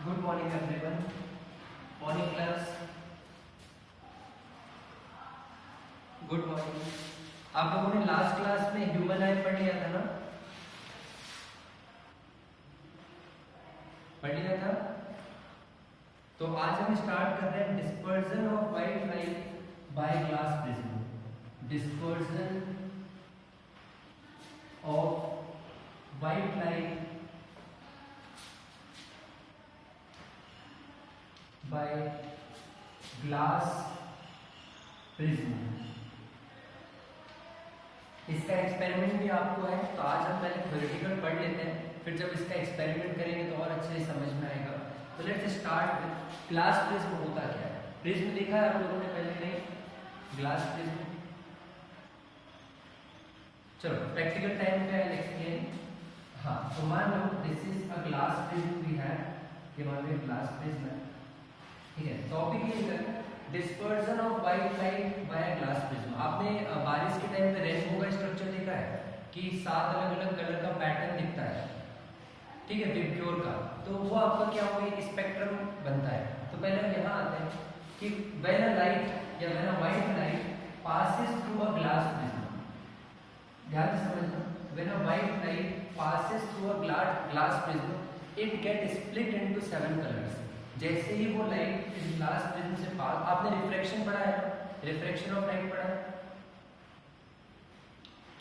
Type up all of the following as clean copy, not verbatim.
Good morning everyone. Morning class. Good morning. आप लोगों ने लास्ट क्लास में ह्यूमन आई पढ़ लिया था ना? पढ़ लिया था। तो आज हम स्टार्ट कर रहे हैं dispersion of white light by glass prism. Dispersion of white light by glass prism. इसका एक्सपेरिमेंट भी आपको है, तो आज हम पहले थ्योरेटिकल पढ़ लेते हैं, फिर जब इसका एक्सपेरिमेंट करेंगे तो और अच्छे से समझ में आएगा। तो let's start with glass prism होता क्या है। प्रिज्म देखा है आप लोगों ने पहले नहीं? Glass prism. चलो प्रैक्टिकल टाइम पे आई एक्सप्लेन। हाँ, तो मान लो this is a glass prism we have. ये मान लो ग्लास प्रिज्म है, ठीक है। टॉपिक ये है dispersion of white light by glass prism. आपने बारिश के टाइम पे रेनबो का स्ट्रक्चर देखा है कि 7 अलग अलग कलर का पैटर्न दिखता है, ठीक है, विबग्योर का। तो वो आपका क्या होगा, एक स्पेक्ट्रम बनता है। तो पहले हम यहाँ आते हैं कि व्हेन अ लाइट या when a white light passes through a glass prism. ध्यान से समझना, when a white light passes through a glass prism it get split into 7 colours. जैसे ही वो लाइट इस ग्लास प्रिज्म से पास, आपने रिफ्रैक्शन पढ़ा है, रिफ्रैक्शन ऑफ लाइट पढ़ा है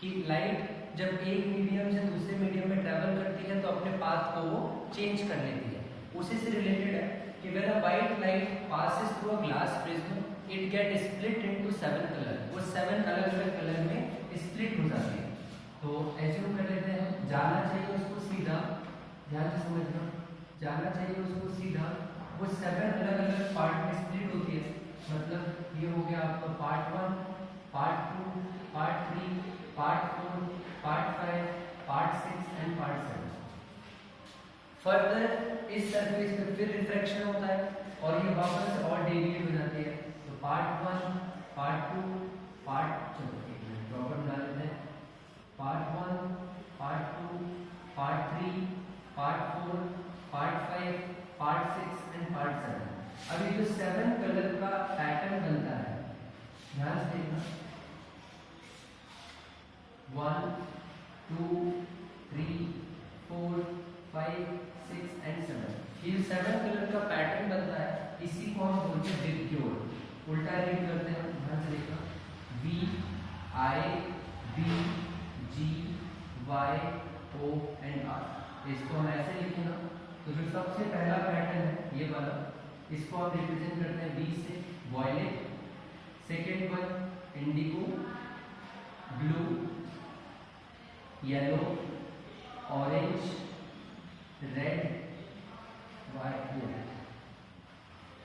कि लाइट जब एक मीडियम से दूसरे मीडियम में ट्रेवल करती है तो अपने पाथ को वो चेंज कर लेती है। उसी से रिलेटेड है कि when a white light passes through a glass prism it get split into 7 colour. वो 7 अलग अलग कलर में स्प्लिट हो जाती है। तो एज्यूम कर लेते हैं, जाना चाहिए उसको सीधा, ध्यान से समझना, जाना चाहिए उसको सीधा। वो 7 अलग अलग पार्ट में स्प्लिट होती है। मतलब ये हो गया आपका part 1, part 2, part 3, part 4, part 5, part 6 and part 7। Further इस सरफेस पे फिर रिफ्रैक्शन होता है और ये वापस से और डेविएट हो जाती है। तो पार्ट 1, पार्ट 2, पार्ट, चलो एक मिनट प्रॉपर बना लेते हैं, part 1, part 2, part 3, part 4, part 5, part 6 and part 7। अब ये जो 7 कलर का पैटर्न बनता है, ध्यान से देखना, 1, 2, 3, 4, 5, 6 एंड 7। ये जो 7 कलर का पैटर्न बनता है इसी को हम बोलते हैं विबग्योर। उल्टा रीड करते हैं, ध्यान से देखना, VIBGYO एंड R। इसको हम ऐसे लिखें ना, तो जो सबसे पहला पैटर्न है ये वाला, इसको हम रिप्रेजेंट करते हैं V से, violet. Second one indigo, blue, yellow, orange, red, white,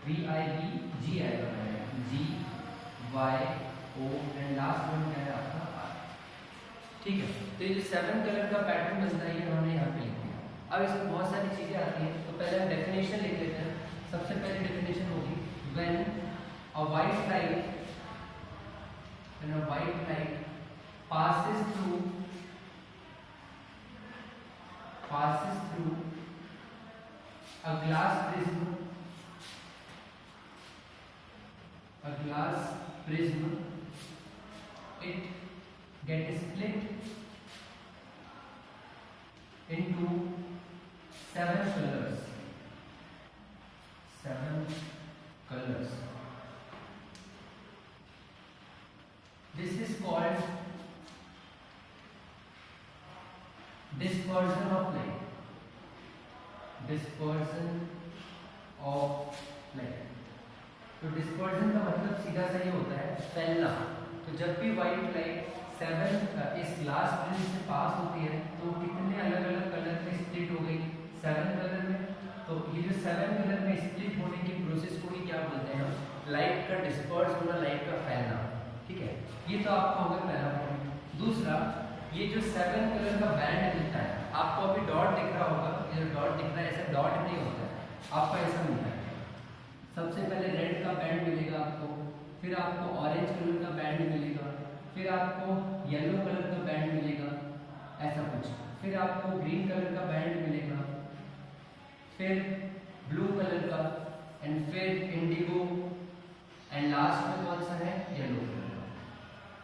VIBGI GYO and last one क्या है आपका R, ठीक है। तो ये जो 7 कलर का पैटर्न बनता है ये हमने यहाँ पे लिख दिया। अब इसमें बहुत सारी चीजें आती हैं, तो पहले हम डेफिनेशन लिख लेते हैं। सबसे पहले डेफिनेशन होगी when a white light passes through a glass prism it gets split into 7 colors. This is called dispersion of light. तो डिस्पर्जन का मतलब सीधा सा ये होता है फैलना। तो जब भी वाइट लाइट 7 इस ग्लास प्रिज्म से पास होती है तो कितने अलग अलग कलर में स्प्लिट हो गई, 7 कलर में। तो ये जो 7 कलर में स्प्लिट होने की प्रोसेस को ही क्या बोलते हैं, लाइट का डिस्पर्स होना, लाइट का फैलना, ठीक है। ये तो आपका होगा पहला पॉइंट। दूसरा, ये जो 7 कलर का बैंड मिलता है, आपको अभी डॉट दिख रहा होगा, ये जो डॉट दिख रहा है ऐसा डॉट नहीं होता है, आपका ऐसा मिलता है। सबसे पहले रेड का बैंड मिलेगा आपको, फिर आपको ऑरेंज कलर का बैंड मिलेगा, फिर आपको येलो कलर का बैंड मिलेगा, ऐसा कुछ, फिर आपको ग्रीन कलर का बैंड मिलेगा, फिर ब्लू कलर का, एंड फिर इंडिगो, एंड लास्ट में कौन सा है, येलो कलर का।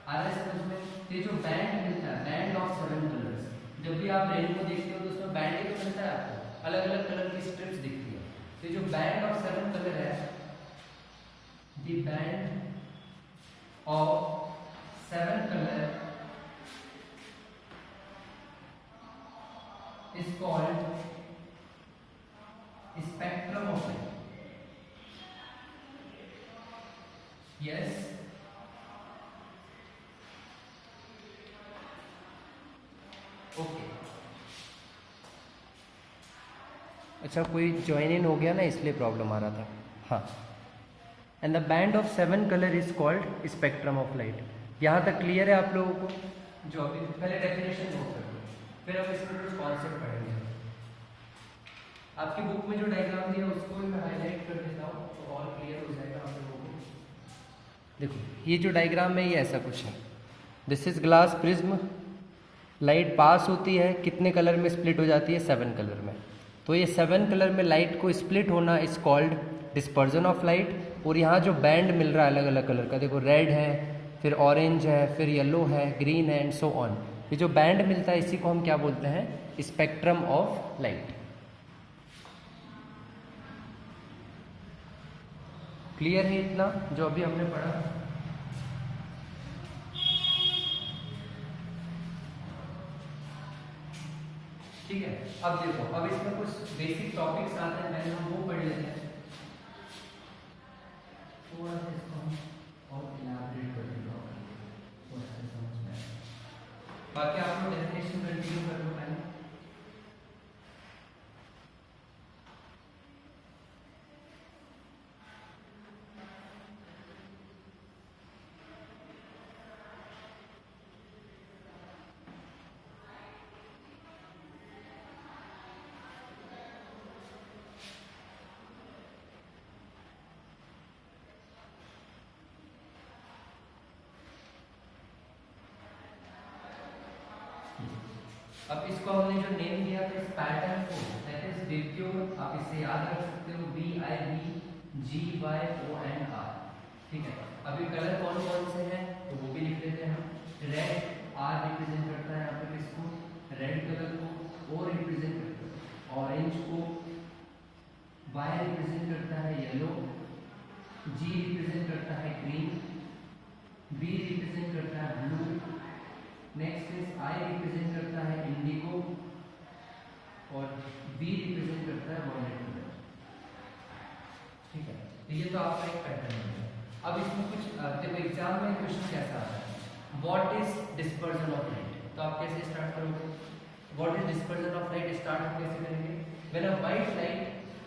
आ रहा है समझ में? ये जो बैंड मिलता है, बैंड ऑफ 7 कलर्स, जब भी आप रेनबो देखते हो तो उसमें बैंड ही तो मिलता है आपको, अलग अलग कलर की स्ट्रिप्स दिखती है। तो जो बैंड ऑफ 7 कलर है, the band of 7 colour is called spectrum of light. Yes, okay. अच्छा, कोई ज्वाइन इन हो गया ना, इसलिए प्रॉब्लम आ रहा था। हाँ, and the band of 7 colour is called spectrum of light. यहाँ तक क्लियर है आप लोगों को? जो अभी पहले डेफिनेशन नोट कर लो, फिर हम इसमें कुछ कॉन्सेप्ट पढ़ेंगे। आपकी बुक में जो डायग्राम दिया उसको भी मैं हाईलाइट कर देता हूँ तो और क्लियर हो जाएगा आप लोगों को। देखो, ये जो डायग्राम है ये ऐसा कुछ है। This is glass prism, light pass होती है, कितने कलर में स्प्लिट हो जाती है, 7 कलर में। तो ये 7 कलर में लाइट को स्प्लिट होना is called dispersion of light. और यहाँ जो बैंड मिल रहा है अलग अलग कलर का, देखो रेड है, फिर ऑरेंज है, फिर येलो है, ग्रीन है, एंड सो ऑन। ये जो बैंड मिलता है इसी को हम क्या बोलते हैं, स्पेक्ट्रम ऑफ लाइट। क्लियर है इतना जो अभी हमने पढ़ा? ठीक है। अब देखो, अब इसमें कुछ बेसिक टॉपिक्स आते हैं, पहले हम वो पढ़ लेते हैं, थोड़ा सा इसको हम और इलैबोरेट कर देंगे थोड़ा सा समझ में आए। बाकी आप लोग डेफिनेशन कंटिन्यू कर लो पहले। अब इसको हमने जो नेम दिया था इस पैटर्न को, दैट इज विब्ग्योर, आप इसे याद रख सकते हो, VIBGYONR। ठीक है। अभी कलर कौन कौन से हैं तो वो भी लिख लेते हैं हम। रेड, R रिप्रेजेंट करता है यहाँ पे किसको, रेड कलर को, O रिप्रेजेंट करता है ऑरेंज को, Y रिप्रेजेंट करता है येलो, G रिप्रेजेंट करता है ग्रीन, B रिप्रेजेंट करता है blue, next is I represent करता है इंडिगो, और B रिप्रेजेंट करता है वॉयलेट कलर। ठीक है, तो ये तो आपका एक पैटर्न है। अब इसमें कुछ देखो, एग्जाम में क्वेश्चन कैसा आता है, what is dispersion of light, तो आप कैसे स्टार्ट करोगे? What is dispersion of light start हम कैसे करेंगे? When a white light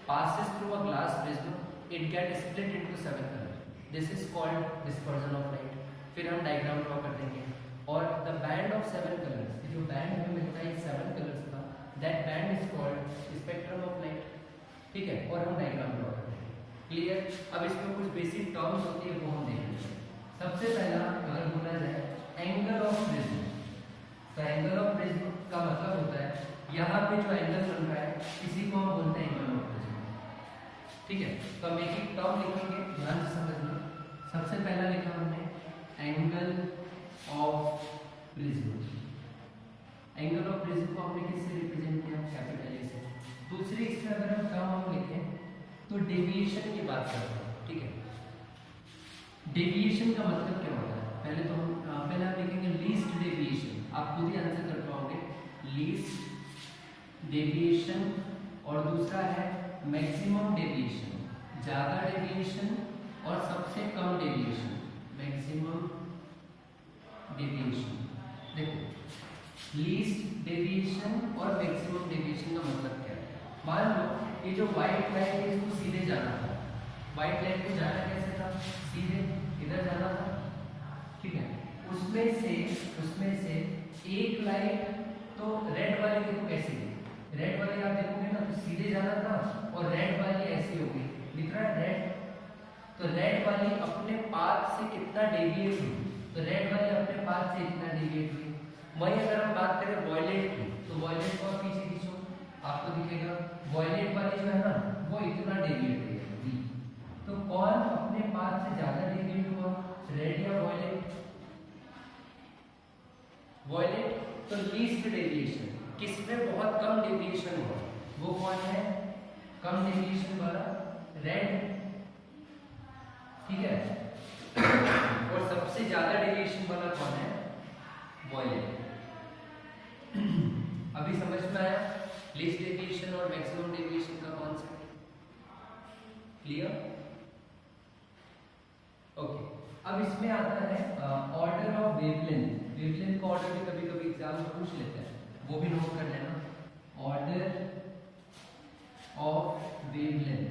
passes through a glass prism, it gets split into 7 colors. This is called dispersion of light. फिर हम diagram draw कर देंगे, और द बैंड ऑफ 7 कलर्स, जो band हमें मिलता है 7 कलर्स का, that band is called spectrum of light. ठीक है, और हम डायग्राम ड्रॉ करते हैं। क्लियर? अब इसमें कुछ बेसिक टर्म्स होती है वो हम देखेंगे। सबसे पहला अगर बोला जाए एंगल ऑफ प्रिज्म, तो एंगल ऑफ प्रिज्म का मतलब होता है यहाँ पे जो एंगल बन रहा है इसी को हम बोलते हैं एंगल ऑफ प्रिज्म। ठीक है, तो हम एक एक टर्म लिखेंगे, ध्यान से समझना। सबसे पहला लिखा हमने angle of prism. Angle of prism को हमने किससे रिप्रेजेंट किया, कैपिटल ए से। दूसरी इसमें अगर हम टर्म हम लिखें तो डेविएशन की बात करते हैं। ठीक है, डेविएशन का मतलब क्या होता है? पहले तो हम लिखेंगे लीस्ट डेविएशन, आप खुद ही आंसर कर पाओगे, लीस्ट डेविएशन। और दूसरा है मैक्सिमम डेविएशन, ज्यादा डेविएशन और सबसे कम डेविएशन, मैक्सिमम डेविएशन। देखो, लीस्ट डेविएशन और मैक्सिमम डेविएशन का मतलब क्या है? मान लो ये जो व्हाइट लाइट है इसको सीधे जाना था, व्हाइट लाइट को जाना कैसे था, सीधे इधर जाना था। ठीक है, उसमें से एक लाइट तो रेड वाली देखो कैसी है, रेड वाली आप देखोगे ना तो सीधे जाना था, और रेड वाली ऐसी हो गई, दिख रहा है रेड, तो रेड वाली अपने पाथ से कितना डेविएट हुई, तो रेड वाली अपने पाथ से इतना डेविएट हुई। वहीं अगर हम बात करें वॉयलेट की, तो वॉयलेट को पीछे खींचो, आपको दिखेगा वॉयलेट वाली जो है ना वो इतना लीस्ट डेविएशन, किसमें बहुत कम डेविएशन हो, वो कौन है, कम डेविएशन वाला रेड, ठीक है। और सबसे ज्यादा डेविएशन वाला कौन है, वॉयलेट। अभी समझ में आया लीस्ट डेविएशन और मैक्सिमम डेविएशन का कॉन्सेप्ट, क्लियर, ओके। अब इसमें आता है ऑर्डर ऑफ वेवलेंथ। वेवलेंथ का ऑर्डर भी कभी कभी एग्जाम में पूछ लेते हैं, वो भी नोट कर लेना, ऑर्डर ऑफ वेवलेंथ।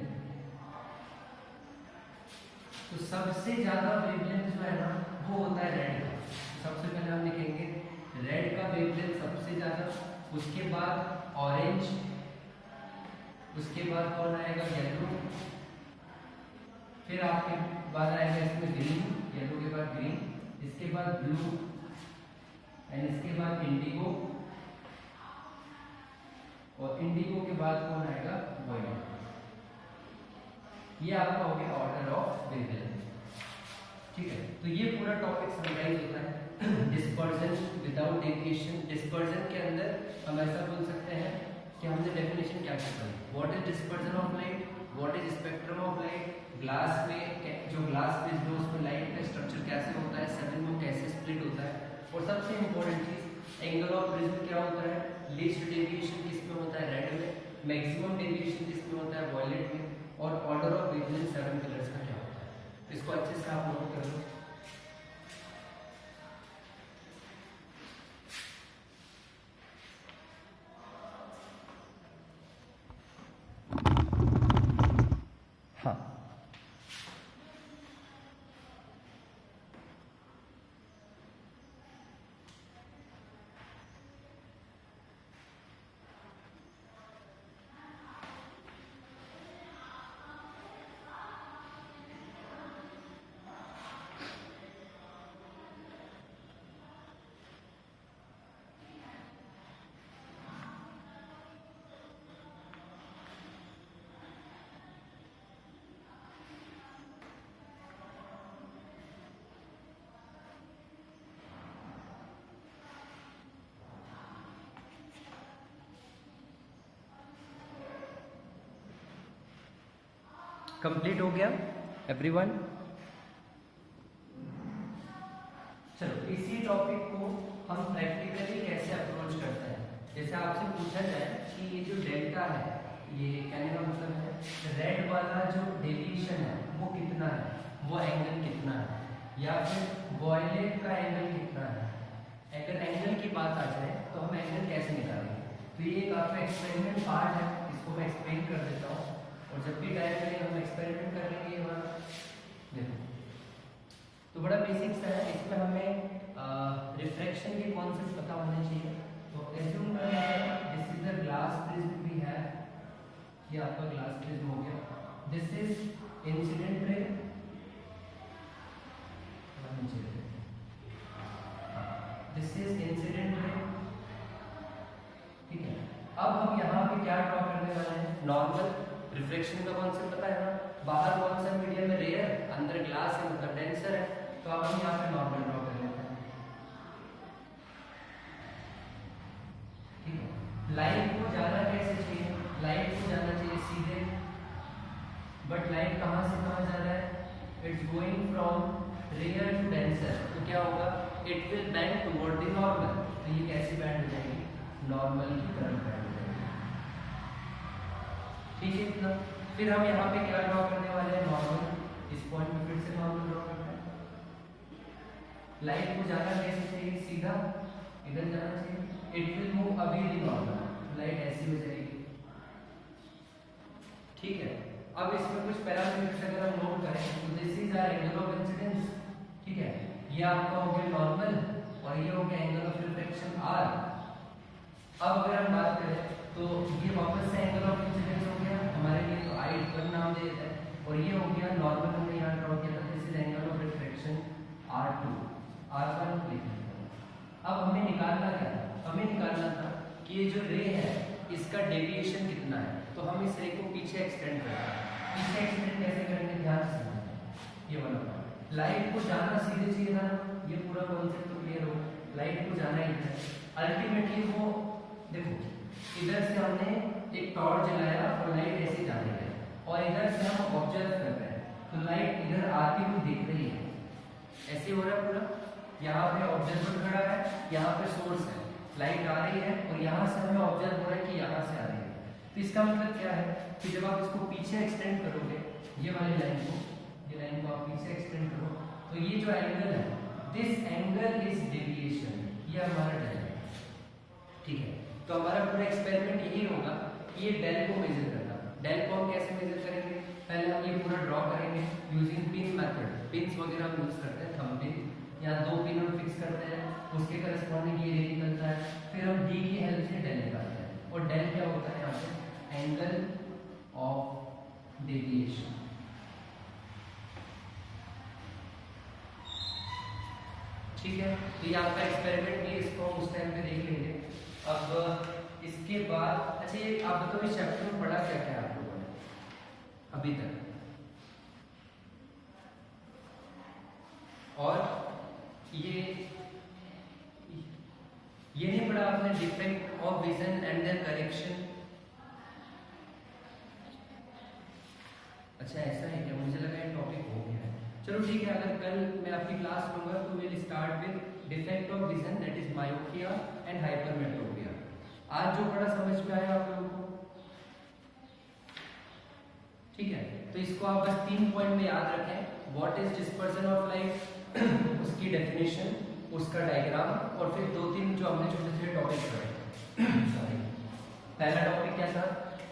तो सबसे ज्यादा वेवलेंथ जो है ना वो होता है रेड का। सबसे पहले हम लिखेंगे रेड का वेवलेंथ सबसे ज्यादा, उसके बाद ऑरेंज, उसके बाद कौन आएगा, येलो, फिर आपके बाद आएगा इसमें ग्रीन, येलो के बाद ग्रीन, इसके बाद ब्लू एंड इसके बाद इंडिगो, और इंडिगो के बाद कौन आएगा, वायलेट। ये आपका हो गया ऑर्डर ऑफ वेवलेंथ, ठीक है। तो ये पूरा टॉपिक समराइज होता है डिस्पर्जन विदाउट डेविएशन। डिस्पर्जन के अंदर हम ऐसा बोल सकते हैं कि हमने डेफिनेशन क्या क्या पढ़ी, what is dispersion of light, what is spectrum of light, glass में जो ग्लास प्रिज्म है उसमें लाइट का स्ट्रक्चर कैसे होता है, सेवन में कैसे स्प्लिट होता है, और सबसे इंपॉर्टेंट चीज एंगल ऑफ प्रिज्म क्या होता है, लीस्ट डेविएशन किस में होता है, रेड में, मैक्सिमम डेविएशन किस में होता है, वॉयलेट में, और order of wavelength seven colours का क्या होता है। इसको अच्छे से आप नोट कर लो। हाँ, कंप्लीट हो गया एवरीवन। चलो इसी टॉपिक को हम प्रैक्टिकली कैसे अप्रोच करते हैं। जैसे आपसे पूछा जाए कि ये जो डेल्टा है, ये कहने का मतलब है रेड वाला जो डेविएशन है वो कितना है, वो एंगल कितना है, या फिर वॉयलेट का एंगल कितना है। अगर एंगल की बात आ जाए तो हम एंगल कैसे निकालेंगे, तो ये एक आपका एक्सपेरिमेंट पार्ट है, इसको मैं एक्सप्लेन कर देता हूँ, और जब भी टाइम मिले हम एक्सपेरिमेंट कर लेंगे ये वाला। देखो तो बड़ा बेसिक सा है, इसमें हमें रिफ्रैक्शन के कॉन्सेप्ट पता होने चाहिए। तो एज्यूम करते हैं this is the glass prism we have, ये आपका ग्लास प्रिज्म हो गया, this is incident ray, this is incident ray, ठीक है। अब हम यहाँ पे क्या ड्रॉ करने वाले हैं, नॉर्मल। रिफ्लेक्शन का कॉन्सेप्ट पता है ना, बाहर कौन सा मीडियम में रेयर, अंदर ग्लास है मतलब डेंसर है, तो अब हम यहाँ पे नॉर्मल ड्रॉ कर लेते हैं, ठीक है। लाइट को जाना कैसे चाहिए, लाइट को जाना चाहिए सीधे, बट लाइट कहाँ से कहाँ जा रहा है, it's going from rare to denser, तो क्या होगा, it will bend toward the normal. तो ये कैसे बेंड हो जाएगी, नॉर्मल की तरफ बेंड हो जाएगी, ठीक है इतना। फिर हम यहाँ पे क्या ड्रॉ करने वाले हैं, नॉर्मल। इस पॉइंट पे फिर से नॉर्मल ड्रॉ करते हैं। लाइट को जाना कैसे चाहिए, सीधा इधर जाना चाहिए, it will move away the normal, light ऐसी हो जाएगी, ठीक है। अब इसमें कुछ पैरामीटर्स अगर हम नोट करें तो this is hour angle of incidence, ठीक है। ये आपका हो गया नॉर्मल और ये हो गया एंगल ऑफ रिफ्लेक्शन आर। अब अगर हम बात करें तो ये वापस से एंगल ऑफ इंसिडेंस हो गया हमारे लिए, तो I1 नाम दे देते हैं, और ये हो गया नॉर्मल हमने यहाँ ड्रॉ किया था, this is angle of reflection R2, R1 लिख देते हैं। अब हमें निकालना क्या था, हमें निकालना था कि ये जो रे है इसका डेविएशन कितना है, तो हम इस रे को पीछे एक्सटेंड करेंगे। पीछे एक्सटेंड कैसे करेंगे, ध्यान से समझें ये वाला पार्ट। लाइट को जाना सीधे चाहिए था, ये पूरा कॉन्सेप्ट तो क्लियर हो, लाइट को जाना ही है, अल्टीमेटली वो देखो, इधर से हमने एक टॉर्च जलाया और लाइट ऐसे जा रही है, और इधर से हम ऑब्जर्व कर रहे हैं, तो लाइट इधर आती हुई दिख रही है, ऐसे हो रहा है पूरा। यहाँ पे ऑब्जर्वर खड़ा है, यहाँ पे सोर्स है, लाइट आ रही है और यहाँ से हमें ऑब्जर्व हो रहा है कि यहाँ से आ रही है। तो इसका मतलब क्या है कि जब आप इसको पीछे एक्सटेंड करोगे, ये वाली लाइन को, ये लाइन को आप पीछे एक्सटेंड करो, तो ये जो एंगल है, दिस एंगल इज डेविएशन, ये हमारा डेल है, ठीक है। तो हमारा पूरा एक्सपेरिमेंट यही होगा कि ये डेल को मेजर करना। डेल को हम कैसे मेजर करेंगे, पहले हम ये पूरा ड्रॉ करेंगे यूजिंग पिन मेथड। पिन्स वगैरह हम यूज करते हैं, थंब पिन या 2 पिन हम फिक्स करते हैं, उसके करस्पॉन्डिंग ये रे निकलता है, फिर हम डी की हेल्प से डेल निकालते हैं, और डेल क्या होता है यहाँ पे, एंगल ऑफ डेविएशन। ठीक है, तो ये आपका एक्सपेरिमेंट भी, इसको हम उस टाइम पे देख लेंगे। अब इसके बाद अच्छा, ये आप बताओ इस चैप्टर में पढ़ा क्या क्या आप लोगों ने अभी तक, और ये नहीं पढ़ा आपने defect of vision and their correction? अच्छा ऐसा है क्या, मुझे लगा ये टॉपिक हो गया है। चलो ठीक है, अगर कल मैं आपकी क्लास लूंगा तो will start with defect of vision, that is myopia and hypermetropia. आज जो पढ़ा समझ में आया आप लोगों को? ठीक है, तो इसको आप बस 3 पॉइंट में याद रखें। What is dispersion of light, उसकी डेफिनेशन, उसका डायग्राम, और फिर 2-3 जो हमने छोटे छोटे टॉपिक पढ़े। सॉरी, पहला टॉपिक क्या था,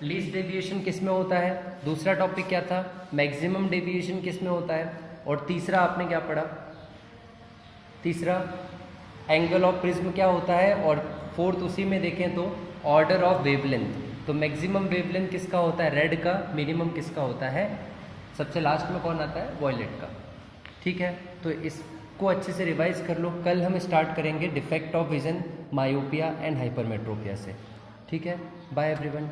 लीस्ट डेविएशन किस में होता है, दूसरा टॉपिक क्या था, मैक्सिमम डेविएशन किस में होता है, और तीसरा आपने क्या पढ़ा, तीसरा एंगल ऑफ प्रिज्म क्या होता है, और फोर्थ उसी में देखें तो ऑर्डर ऑफ वेवलेंथ। तो मैक्सिमम वेवलेंथ किसका होता है, रेड का, मिनिमम किसका होता है, सबसे लास्ट में कौन आता है, वॉयलेट का। ठीक है, तो इसको अच्छे से रिवाइज कर लो। कल हम स्टार्ट करेंगे defect of vision, myopia and hypermetropia से। ठीक है, बाय एवरीवन।